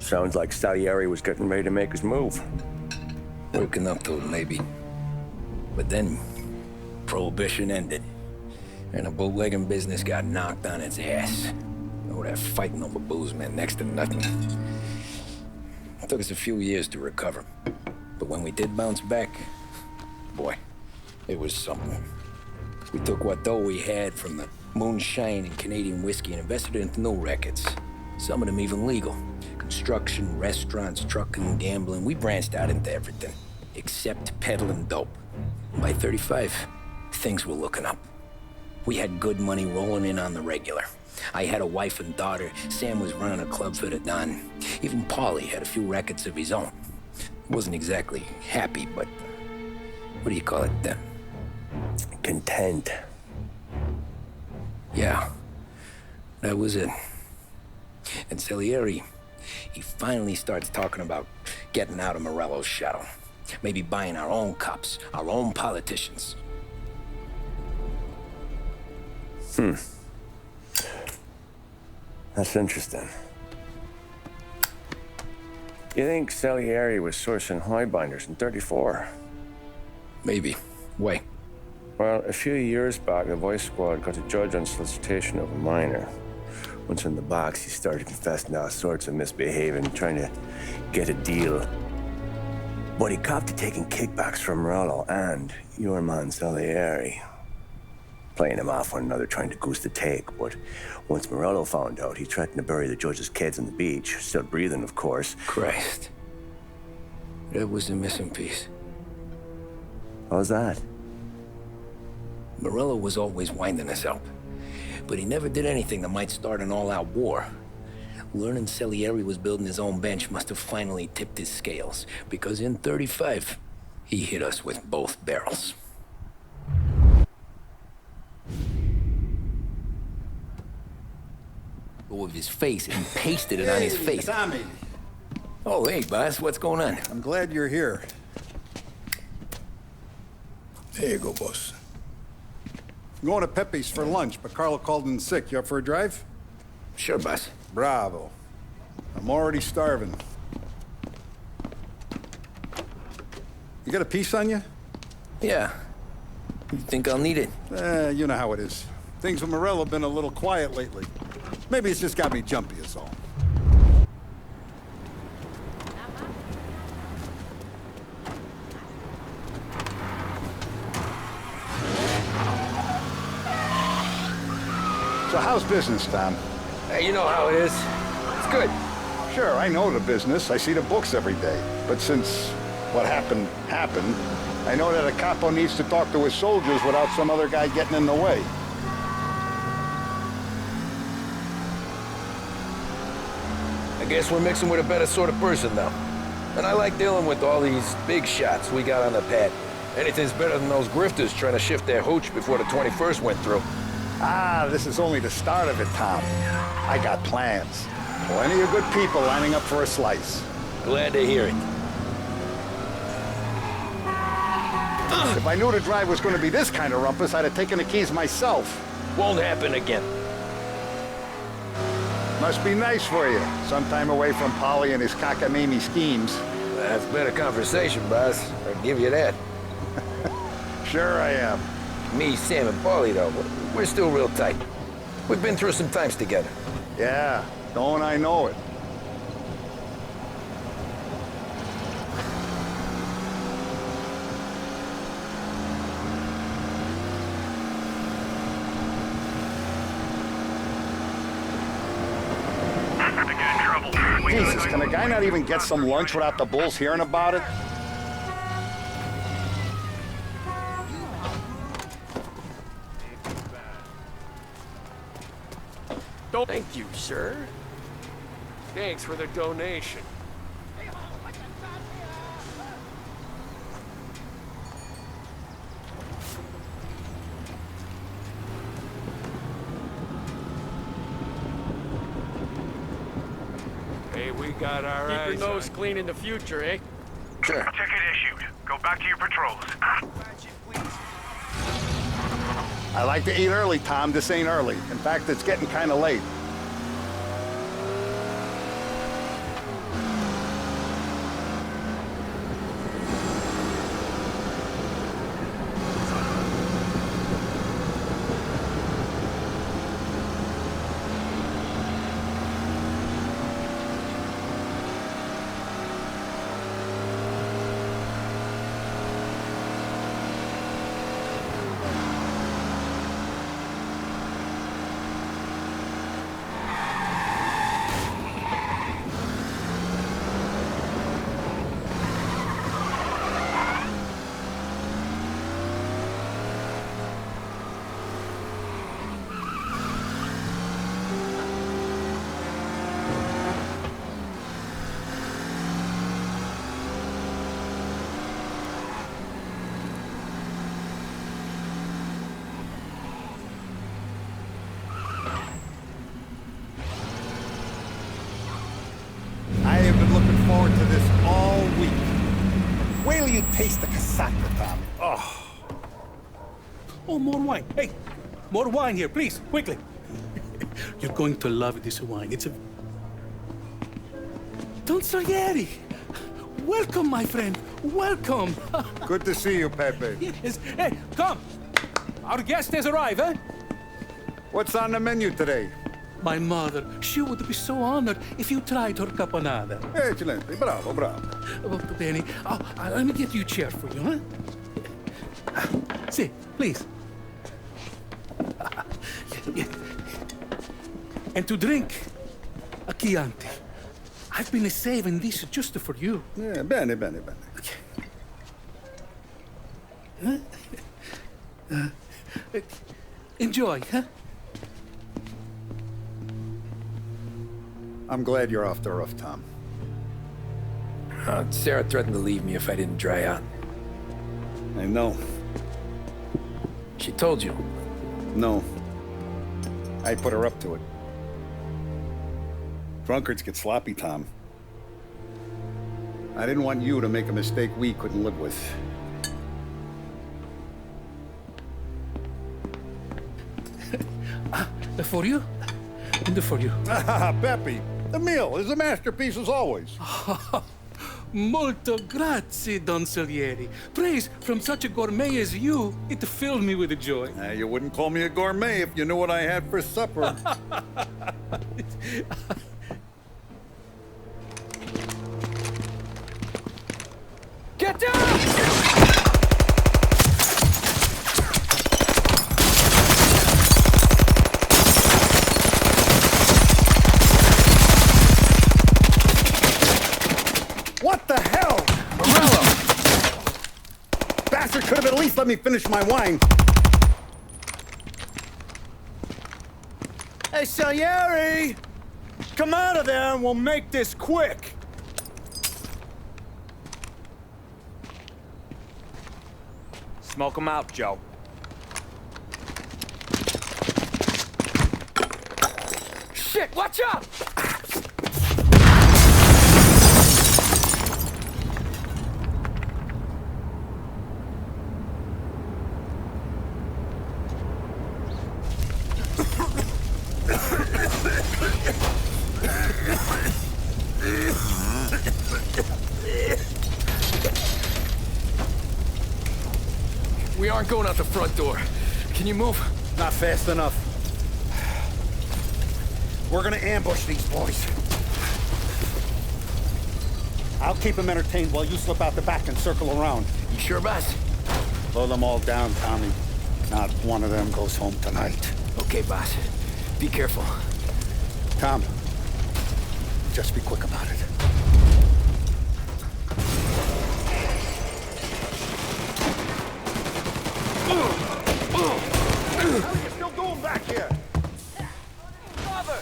Sounds like Salieri was getting ready to make his move. Working up to it, maybe. But then, Prohibition ended, and the bootlegging business got knocked on its ass. Oh, that fighting over booze meant next to nothing. It took us a few years to recover. But when we did bounce back, boy, it was something. We took what dough we had from the moonshine and Canadian whiskey and invested it into new rackets. Some of them even legal. Construction, restaurants, trucking, gambling. We branched out into everything, except peddling dope. By 35, things were looking up. We had good money rolling in on the regular. I had a wife and daughter. Sam was running a club for the Don. Even Paulie had a few rackets of his own. Wasn't exactly happy, but what do you call it? Content. Yeah, that was it. And Salieri, he finally starts talking about getting out of Morello's shadow. Maybe buying our own cops, our own politicians. That's interesting. You think Salieri was sourcing highbinders in 34? Maybe. Why? Well, a few years back, the Vice Squad got a judge on solicitation of a minor. Once in the box, he started confessing all sorts of misbehaving, trying to get a deal. But he copped to taking kickbacks from Morello and your man Salieri. Playing him off one another, trying to goose the take. But once Morello found out, he threatened to bury the judge's kids on the beach. Still breathing, of course. Christ. That was the missing piece. How's that? Morello was always winding us up. But he never did anything that might start an all-out war. Learning Salieri was building his own bench must have finally tipped his scales, because in 35, he hit us with both barrels. With his face and pasted it on his face. Tommy. Oh, hey, boss, what's going on? I'm glad you're here. There you go, boss. I'm going to Pepe's for lunch, but Carlo called in sick. You up for a drive? Sure, boss. Bravo. I'm already starving. You got a piece on you? Yeah. You think I'll need it? You know how it is. Things with Morello have been a little quiet lately. Maybe it's just got me jumpy is all. So how's business, Tom? Hey, you know how it is. It's good. Sure, I know the business. I see the books every day. But since what happened, I know that a capo needs to talk to his soldiers without some other guy getting in the way. I guess we're mixing with a better sort of person now. And I like dealing with all these big shots we got on the pad. Anything's better than those grifters trying to shift their hooch before the 21st went through. Ah, this is only the start of it, Tom. I got plans. Plenty of good people lining up for a slice. Glad to hear it. If I knew the drive was going to be this kind of rumpus, I'd have taken the keys myself. Won't happen again. Must be nice for you. Some time away from Polly and his cockamamie schemes. That's better conversation, boss. I'll give you that. Sure I am. Me, Sam, and Paulie, though, we're still real tight. We've been through some times together. Yeah, don't I know it. Jesus, can a guy not even get some lunch without the bulls hearing about it? Thank you, sir. Thanks for the donation. Hey, we got our eyes. Keep your nose clean in the future, eh? Sure. Ticket issued. Go back to your patrols. I like to eat early, Tom. This ain't early. In fact, it's getting kind of late. taste the casaca, Tom. Oh, more wine. Hey, more wine here, please, quickly. You're going to love this wine. It's a... Don Salieri! Welcome, my friend. Welcome. Good to see you, Pepe. Yes. Hey, come. Our guest has arrived, eh? What's on the menu today? My mother, she would be so honored if you tried her caponata. Excelente, bravo, bravo. Molto bene. Oh, let me get you a chair for you, huh? See, please. Yeah. And to drink, a Chianti. I've been saving this just for you. Yeah, bene, bene, bene. Enjoy, huh? I'm glad you're off the roof, Tom. Sarah threatened to leave me if I didn't dry out. I know. She told you. No. I put her up to it. Drunkards get sloppy, Tom. I didn't want you to make a mistake we couldn't live with. For you? And for you. Pepe, the meal is a masterpiece as always. Molto grazie, Don Salieri. Praise from such a gourmet as you, it filled me with joy. You wouldn't call me a gourmet if you knew what I had for supper. Get down! What the hell? Morello! Bastard could have at least let me finish my wine. Hey, Salieri! Come out of there and we'll make this quick. Smoke 'em out, Joe. Shit, watch out! We aren't going out the front door. Can you move? Not fast enough. We're gonna ambush these boys. I'll keep them entertained while you slip out the back and circle around. You sure, boss? Blow them all down, Tommy. Not one of them goes home tonight. Okay, boss. Be careful. Tom, just be quick about it. What are you still doing back here? Father!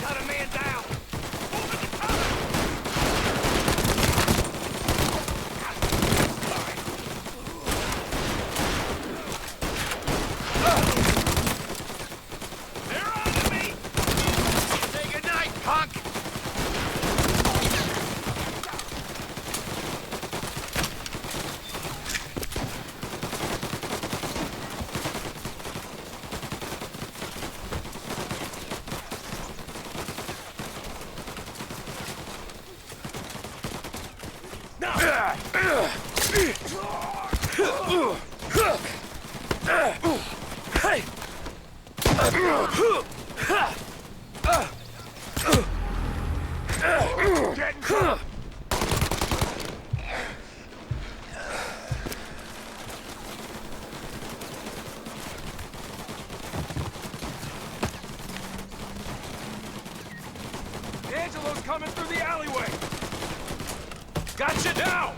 Got a man down! Moving the cover! They're on to me! Say goodnight, punk! Angelo's coming through the alleyway! Gotcha now!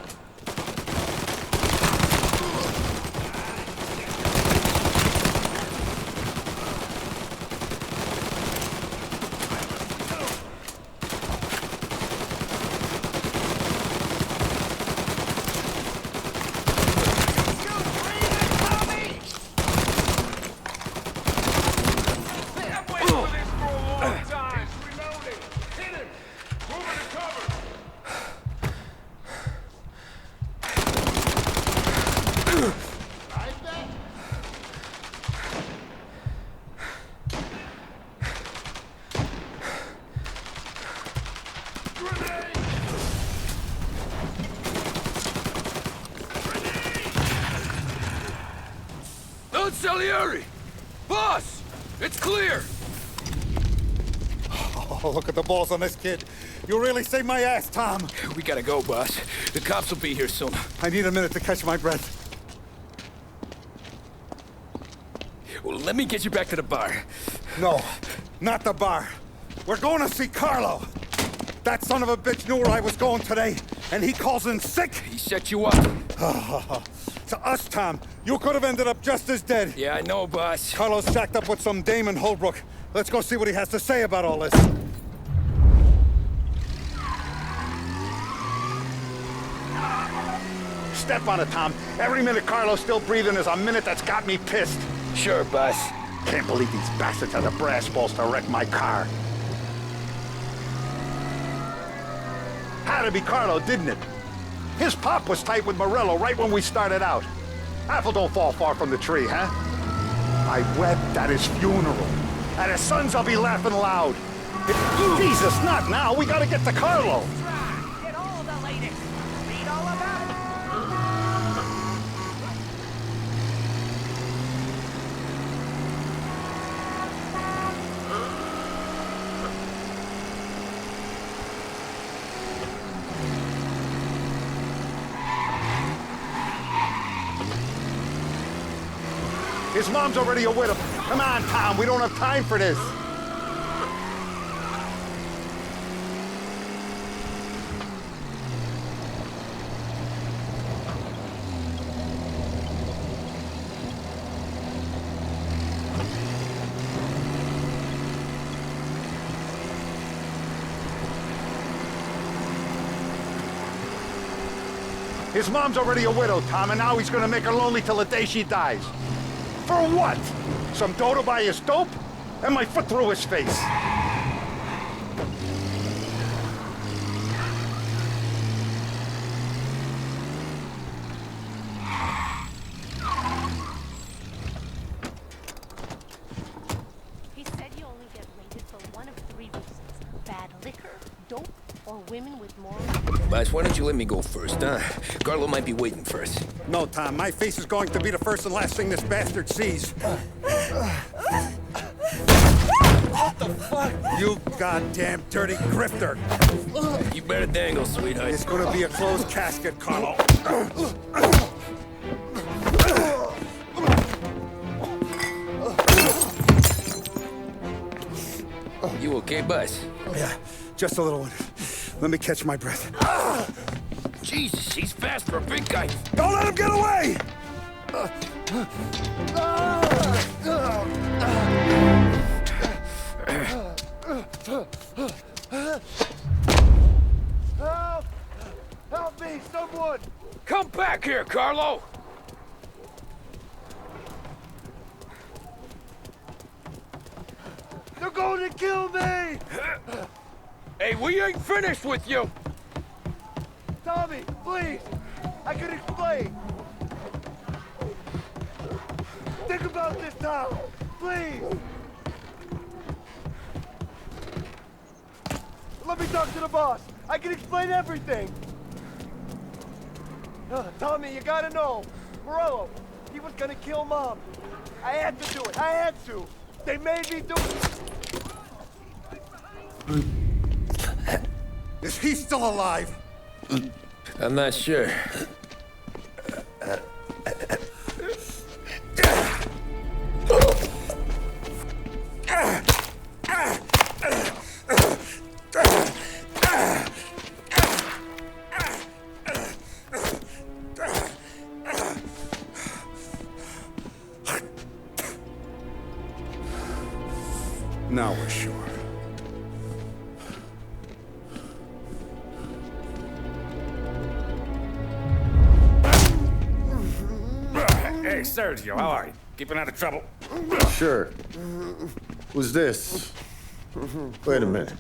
on, Salieri! Boss! It's clear! Oh, look at the balls on this kid. You really saved my ass, Tom. We gotta go, boss. The cops will be here soon. I need a minute to catch my breath. Well, let me get you back to the bar. No, not the bar. We're going to see Carlo. That son of a bitch knew where I was going today, and he calls in sick. He set you up. To us, Tom. You could have ended up just as dead. Yeah, I know, boss. Carlo's shacked up with some dame in Holbrook. Let's go see what he has to say about all this. Step on it, Tom. Every minute Carlo's still breathing is a minute that's got me pissed. Sure, boss. Can't believe these bastards had the brass balls to wreck my car. Had to be Carlo, didn't it? His pop was tight with Morello right when we started out. Apple don't fall far from the tree, huh? I wept at his funeral. At his sons, I'll be laughing loud. Jesus, not now. We gotta get to Carlo. Get all the latest. Read all about it. His mom's already a widow. Come on, Tom. We don't have time for this. His mom's already a widow, Tom, and now he's gonna make her lonely till the day she dies. For what? Some dough to buy his dope? And my foot through his face. He said you only get rated for one of 3 reasons. Bad liquor, dope, or women with morals. Boss, why don't you let me go first, huh? Carlo might be waiting for us. No, Tom. My face is going to be the first and last thing this bastard sees. What the fuck? You goddamn dirty grifter. You better dangle, sweetheart. It's gonna be a closed casket, Carlo. You okay, boss? Yeah, just a little one. Let me catch my breath. Jesus, he's fast for a big guy. Don't let him get away! Help! Help me, someone! Come back here, Carlo! They're going to kill me! Hey, we ain't finished with you! Tommy, please! I can explain! Think about this, Tom! Please! Let me talk to the boss! I can explain everything! Tommy, you gotta know! Morello, he was gonna kill Mom! I had to do it! I had to! They made me do it! Is he still alive? I'm not sure. Now we're sure. Hey, Sergio, how are you? Keeping out of trouble? Sure. Who's this? Wait a minute.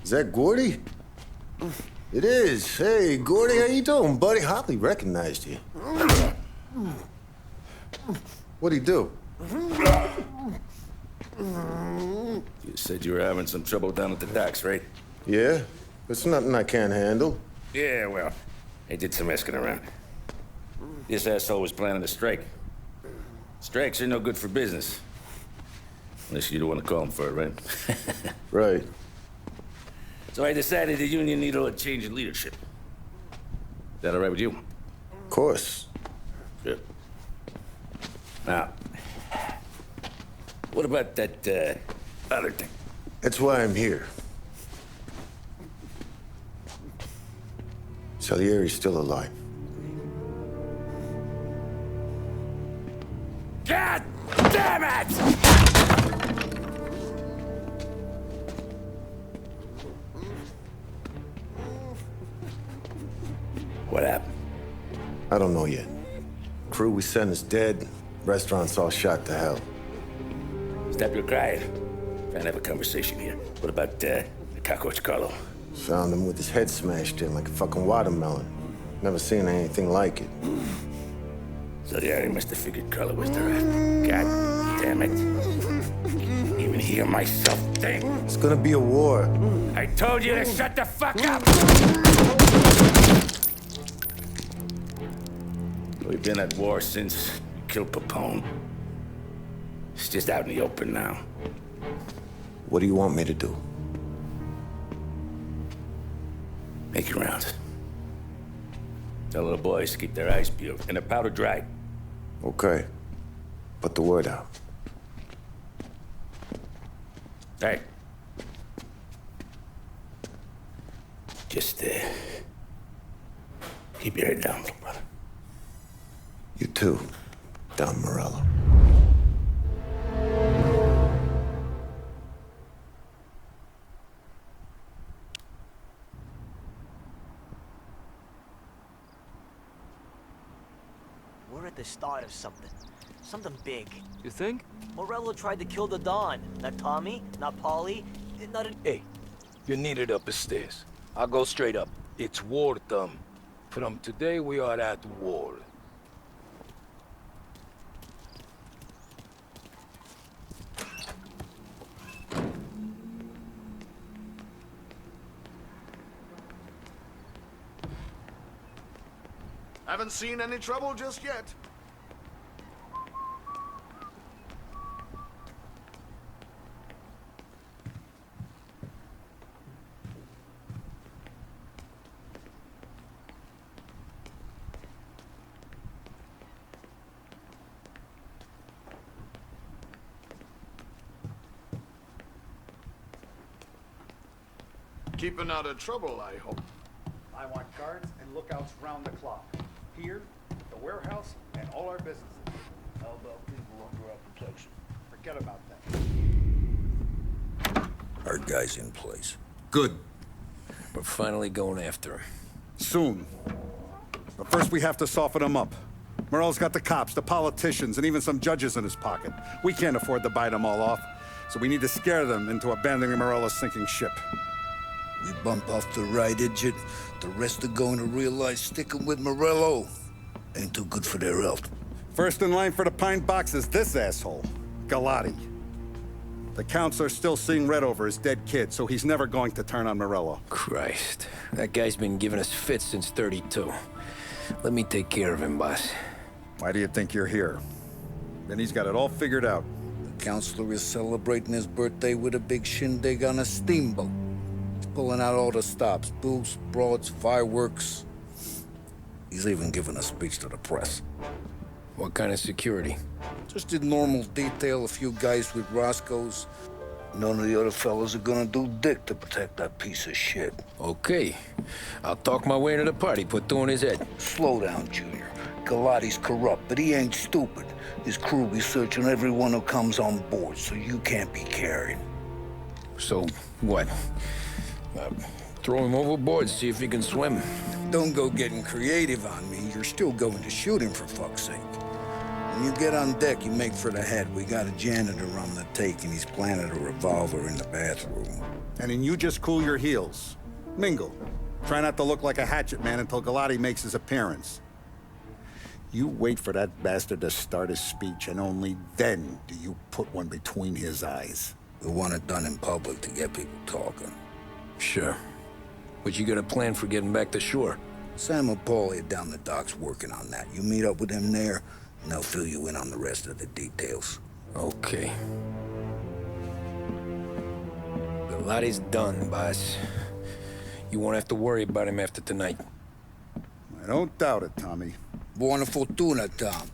Is that Gordy? It is. Hey, Gordy, how you doing, buddy? Hardly recognized you. What'd he do? You said you were having some trouble down at the docks, right? Yeah? It's nothing I can't handle. Yeah, well, I did some asking around. This asshole was planning a strike. Strikes are no good for business. Unless you don't want to call them for it, right? Right. So I decided the union needed a change in leadership. Is that all right with you? Of course. Good. Now, what about that, other thing? That's why I'm here. Salieri's still alive. God damn it! What happened? I don't know yet. Crew we sent is dead. Restaurant's all shot to hell. Stop your crying. Trying to have a conversation here. What about, the cockroach Carlo? Found him with his head smashed in like a fucking watermelon. Never seen anything like it. Salieri must have figured Carlo was the rat. God damn it. Can't even hear myself think. It's gonna be a war. I told you to shut the fuck up! We've been at war since we killed Capone. It's just out in the open now. What do you want me to do? Make your rounds. Tell little boys to keep their eyes peeled and their powder dry. Okay. Put the word out. Hey. Just, keep your head down, little brother. You too, Don Morello. We're at the start of something. Something big. You think? Morello tried to kill the Don. Not Tommy, not Paulie, not a... Hey, you're needed up the stairs. I'll go straight up. It's war, Tom. From today, we are at war. Haven't seen any trouble just yet. Keeping out of trouble, I hope. I want guards and lookouts round the clock. Here, the warehouse, and all our businesses. How about people under our protection? Forget about that. Our guy's in place. Good. We're finally going after him. Soon. But first we have to soften him up. Morello's got the cops, the politicians, and even some judges in his pocket. We can't afford to bite them all off, so we need to scare them into abandoning Morello's sinking ship. We bump off the right idiot, the rest are going to realize sticking with Morello ain't too good for their health. First in line for the pine box is this asshole, Galati. The counselor's still seeing red over his dead kid, so he's never going to turn on Morello. Christ. That guy's been giving us fits since 32. Let me take care of him, boss. Why do you think you're here? Then he's got it all figured out. The counselor is celebrating his birthday with a big shindig on a steamboat. He's pulling out all the stops, booths, broads, fireworks. He's even giving a speech to the press. What kind of security? Just in normal detail, a few guys with Roscoe's. None of the other fellas are gonna do dick to protect that piece of shit. Okay. I'll talk my way into the party, put two in his head. Slow down, Junior. Galati's corrupt, but he ain't stupid. His crew be searching everyone who comes on board, so you can't be carried. So, what? Throw him overboard, see if he can swim. Don't go getting creative on me. You're still going to shoot him, for fuck's sake. When you get on deck, you make for the head. We got a janitor on the take, and he's planted a revolver in the bathroom. And then you just cool your heels. Mingle. Try not to look like a hatchet man until Galati makes his appearance. You wait for that bastard to start his speech, and only then do you put one between his eyes. We want it done in public to get people talking. Sure. But you got a plan for getting back to shore? Sam and Paulie are down the docks working on that. You meet up with him there, and I'll fill you in on the rest of the details. Okay. Galati's done, boss. You won't have to worry about him after tonight. I don't doubt it, Tommy. Buona fortuna, Tom.